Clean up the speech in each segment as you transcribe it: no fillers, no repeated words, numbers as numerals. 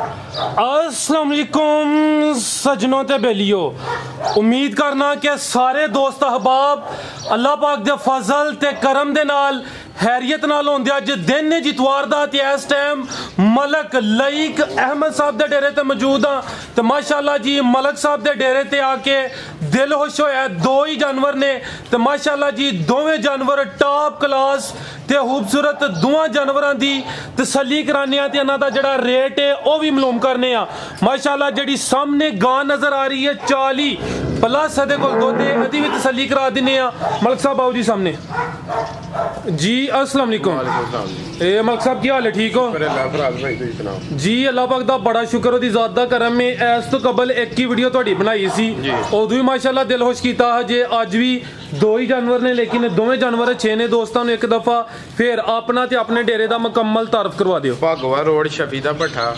अस्सलाम वालेकुम सजनों ते बेलियो, उम्मीद करना कि सारे दोस्त अहबाब अल्लाह पाक दे फजल ते करम दे नाल हैरियत नाल होंदे। अज दिन जितवार दा ते इस टाइम मलक लईक अहमद साहब दे डेरे ते मौजूद हाँ। तो माशाल्लाह जी मलक साहब दे डेरे ते आके दिल खुश होया। दो ही जानवर ने तो माशाल्लाह जी दोवें जानवर टॉप क्लास ते खूबसूरत। दोवां जानवरां दी तसल्ली कराने आ ते इन्हां दा जेहड़ा रेट है वह भी मालूम करने आ। माशाल्लाह जेहड़ी सामने गां नजर आ रही है 40 प्लस दे कोल दुध है, अदी भी तसल्ली करा दिने आ। मलक साहब आओ जी सामने जी। अस्सलाम वालेकुम। ए मलक साहब की हाल है, ठीक हो जी? अल्लाह पाक दा बड़ा शुक्र, ओदी ज़ात दा करम। में इस तो कबल एक ही वीडियो तुहाडी बनाई सी, उदों भी माशाल्लाह दिल खुश कीता जे। अज भी दो ही जानवर ने लेकिन दोवें जानवर अच्छे ने। दोस्तों ने एक दफा फिर अपना ते अपने डेरे दा मुकम्मल तारफ करवा दियो। भागवा रोड शफी दा भट्ठा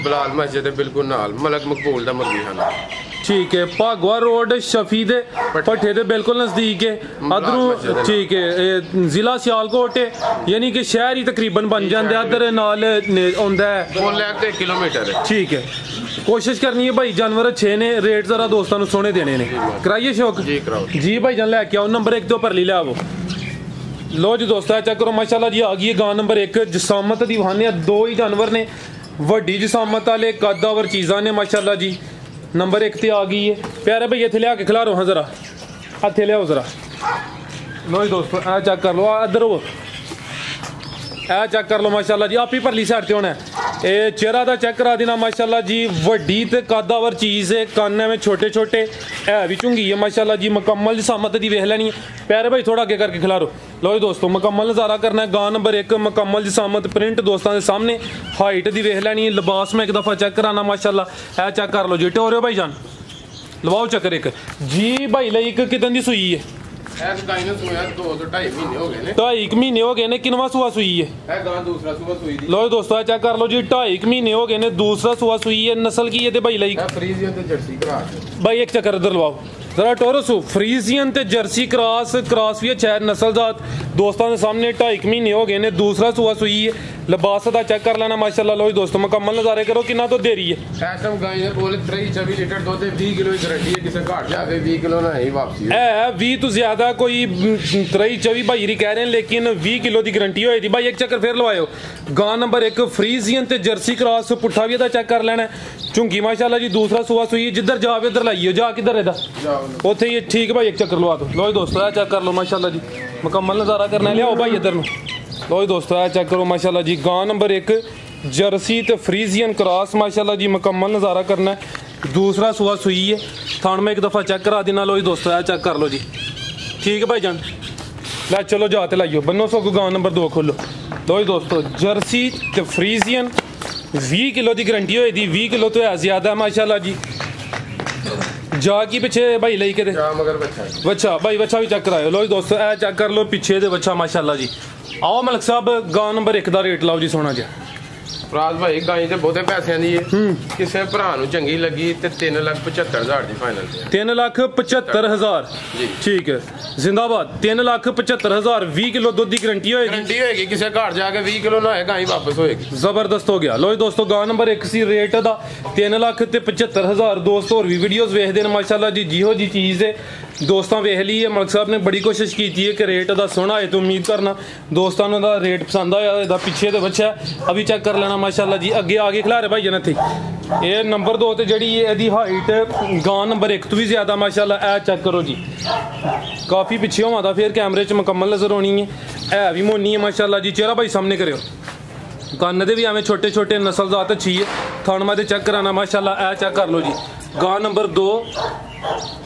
बिलाल मस्जिद दे बिल्कुल नाल मलक मकबूल दा मुर्गी खाना। ठीक है, भागवा रोड शफी दे भट्ठे दे बिल्कुल नजदीक है अदरू। ठीक है, जिला सियालकोट है, यानी कि शहर ही तकरीबन बन जाते अदर नाल आंदा है किलोमीटर। ठीक है, कोशिश करनी है भाई जानवर अच्छे ने, रेट जरा दोस्तों सोने देने ने। कराइए शौक जी भाई जान लैके आओ। नंबर 1 तो परली लियावो। लो जी दोस्तों चेक करो माशाल्लाह जी आ गई है गां नंबर 1। जिसामत दी वहाने दो ही जानवर ने, वड्डी जिसामत वाले कदावर चीज़ा ने माशाल्लाह जी। नंबर 1 ते आ गई है। प्यारे भाई इत्थे लिया के खिलारो हाँ जरा, हथे लियाओ जरा। लो जी दोस्तों ए चेक कर लो, इधर हो ए चेक कर लो माशाल्लाह जी। आप ही परली साइड ते होना है। ये चेहरा दा चेक करा देना माशाल्लाह जी। वड्डी ते कदावर चीज़ है, काने में छोटे छोटे है भी चुंगी है माशाल्लाह जी। मुकम्मल जिसामत दी वेख लैनी है। प्यारे भाई थोड़ा आगे करके खिलारो। लो जी दोस्तों मुकम्मल नज़ारा करना है। गां नंबर 1 मुकम्मल जिसामत प्रिंट दोस्तों के सामने। हाइट दी वेख लैनी है। लिबास में एक दफ़ा चेक कराना माशाल्लाह। ए चेक कर लो जी। टोरियो भाई जान लवाओ चक्कर एक जी। भाई लाई एक कितन दी सुई है? 2.5 महीने हो गए ने। किनवा सुआ सुई है? लो दोस्तों चेक कर लो जी। 2.5 महीने हो गए ने, दूसरा सुआ सुई है। नस्ल की है भाई लाई? भाई एक चक्कर इधर लवाओ जरा। टोरस फ्रीजियन ते जर्सी क्रॉस भी अच्छा है नस्ल जात दोस्तों के सामने। 2.5 महीने हो गए ने, दूसरा सुआ सुई है। लिबास का चेक कर लेना माशाल्लाह। लो दोस्तों मुकम्मल नज़ारे करो। कितना तो दे रही है? 20 किलो की गारंटी है, किसी घाट जाके 20 किलो ना ही वापसी है। 20 तो ज्यादा कोई 23-24 भाई कह रहे हैं, लेकिन 20 किलो की गारंटी होई थी। भाई एक चक्कर फिर लवाओ। गां नंबर 1 फ्रीजियन ते जर्सी क्रॉस पुट्ठा भी चेक कर लेना। झुंगी माशाल्लाह जी। दूसरा सुआ सुई जिधर जावे उधर लाइयो। जा किधर है उथे ही ठीक भाई। एक चक्कर लवा दो। लो दोस्तों चेक कर लो माशाल्लाह जी। मुकम्मल नज़ारा करना है। लियाओ भाई इधर नु। लो दोस्तों चेक करो माशाल्लाह जी। गां नंबर 1 जर्सी ते फ्रीजियन क्रॉस माशाल्लाह जी। मुकम्मल नज़ारा करना है। दूसरा सुआ सुई है। थान में एक दफ़ा चेक करा देना। लो दोस्तों चेक कर लो जी। ठीक है भाई जान लै चलो जाते लाइयो बनो सो। गां नंबर 2 खोलो। लो दोस्तों जर्सी ते फ्रीजियन 20 किलो की गारंटी हुई थी। 20 किलो तो है ज़्यादा है माशाल्लाह जी। जा की पिछे भाई लई के बच्चा भाई बच्चा भी चेक कराओ। लो दोस्तों ए चेक कर लो पीछे दे बच्चा माशाल्लाह जी। आओ मलक साहब गां नंबर 1 का रेट लाओ जी सोना जी। फराज भाई गाय तो बहुते पैसे दी है, किसी भरा चंगी लगी तो 3,75,000 की फाइनल। 3,75,000 ठीक है जिंदाबाद। 3,75,000 20 किलो दूध की गारंटी होगी। किसी घर जाके 20 किलो ना गाय वापस होएगी। जबरदस्त हो गया। लो दोस्तों गां नंबर 1 सी रेट दा 3,75,000। दोस्त और भी वीडियोस वेखते हैं माशाल्लाह जी। जिहो जी चीज़ है दोस्तों वेख ली है। मलक साहब ने बड़ी कोशिश की है कि रेट दा सोना है, तो उम्मीद करना दोस्तों ने रेट पसंद आया। पिछे तो बच्चा अभी चेक कर लेना माशाल्लाह जी। अगे आगे खिलारे भाई जन थे। ये नंबर 2 तो जी यदी हाइट गां नंबर 1 तो भी ज़्यादा माशाल्लाह। ए चेक करो जी। काफ़ी पिछे होवा था फिर कैमरे च मुकम्मल नज़र होनी है भी मोनी है माशाल्लाह जी। चेहरा भाई सामने करो। कन्न दे भी एवं छोटे छोटे नस्ल जात अच्छी है। थान दे चेक कराना माशाल्लाह। ए चेक कर लो जी। गां नंबर 2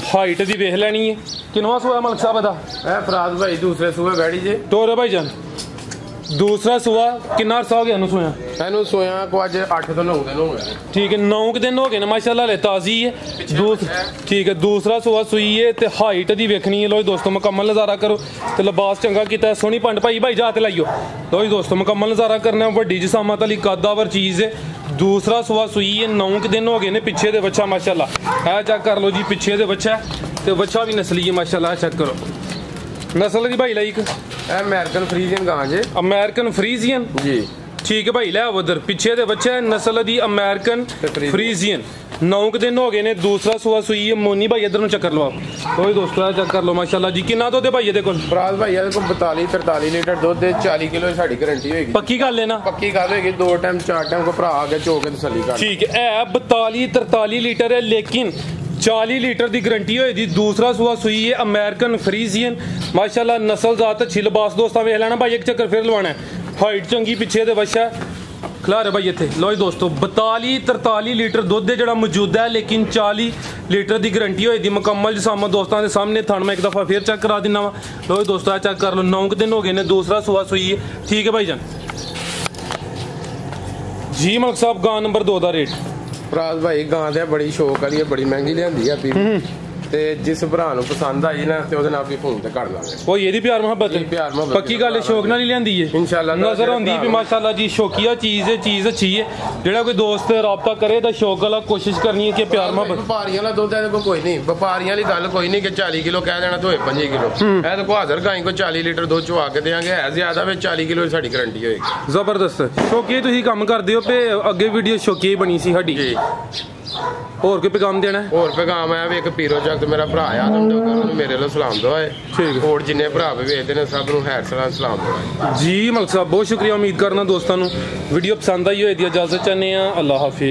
हाइट दी वेख लैनी है। किनवा सुआ मलक साहब दा? फराज भाई दूसरे सुबह बैठी जे। टोरे भाई जान दूसरा सुआ किन्ना अरसा हो गया सोया? एनू सोया को अज 8 तो 9 दिन हो गए। ठीक है 9 दिन हो गए ना माशाल्लाह। ले ताज़ी है। ठीक है दूसरा सुआ सुई है ते हाइट दी वेखनी है। लो दोस्तों मुकम्मल नज़ारा करो। तो लिबास चंगा किया सोहनी पंड भाई भाई जाते लाइयो। लो दोस्तों मुकम्मल नज़ारा करना। वड्डी जिसामत वाली कदावर चीज़ है। दूसरा सुआ सुई है। 9 दिन हो गए ने। पिछे दे बच्चा माशाल्लाह। है चेक कर लो जी। पिछे दे बच्चा तो बच्चा भी नस्ली है माशाल्लाह। चेक करो नस्ल की भाई लाइक अमेरिकन फ्रीजियन गां जे। अमेरिकन फ्रीजियन जी ठीक है भाई लै उधर पीछे दे बच्चा नस्ल दी अमेरिकन फ्रीजियन 9 दिन हो गए ने दूसरा सुआ सुई है मोनी भाई इधर चक्कर लो कोई दोस्तों चेक कर लो माशाल्लाह जी कितना दुध है भाई ये देखो फराज भाई ये देखो 42-43 लीटर दुध 40 किलो साड़ी गारंटी होगी पक्की गल है ना पक्की गल होगी 2 टाइम 4 टाइम को भरा आके चो के तसल्ली कर ठीक है 42-43 लीटर है लेकिन 40 लीटर की गारंटी होई दी दूसरा सुआ सुई है अमेरिकन फ्रीजियन माशाल्लाह नस्ल जात अच्छी लिबास दोस्तों वेख लेना भाई एक चक्कर फिर लवाना है हाइट चंगी पिछे दे बच्चा खिलारे भाई इतने लो जी दोस्तों 42-43 लीटर दुध है जो मौजूदा है लेकिन 40 लीटर की गारंटी होई दी मुकम्मल जिसामा दोस्तों के सामने थन मैं एक दफ़ा फिर चेक करा देना वा लो जी दोस्तों चेक कर लो 9 दिन हो गए ने दूसरा सुआ सुई है ठीक है भाई जान जी मलक साहब गां नंबर 2 का रेट फराज भाई गां दे बड़ी शौक वाली है बड़ी महंगी लियांदी है अभी ते जिस भरा नु पसंद आई ना ते ओदे नाल भी फोन ते कर लांगे ओ ये दी प्यार मोहब्बत है पक्की गल शौक नाल ही लियांदी है इंशाल्लाह नजर होंदी भी माशाल्लाह जी शौकिया चीज है चीज अच्छी है जेड़ा कोई दोस्त राब्ता करे तो शौक वाला कोशिश करनी है कि प्यार मोहब्बत व्यापारियां वाला दुध है कोई नहीं व्यापारियां वाली गल कोई नहीं कि 40 किलो कह देना तो 5 किलो ए देखो हाजिर गाय को 40 लीटर दुध चवा के देंगे है ज्यादा वे 40 किलो साडी गारंटी होएगी जबरदस्त शौकिया तुसी काम करदे हो पे अगे वीडियो शौकिया बनी सी साडी जी और कोई पैगाम देना है और पैगाम है एक पीरो जगत मेरा भरा आदम डोगर मेरे लो सलाम दो है ठीक और जिन्ने भरा वेचते ने सब नु खैर सलाम दो जी मलक साहब बहुत शुक्रिया उम्मीद करना दोस्तों वीडियो पसंद आई होए दी इजाजत चाहने अल्लाह हाफिज।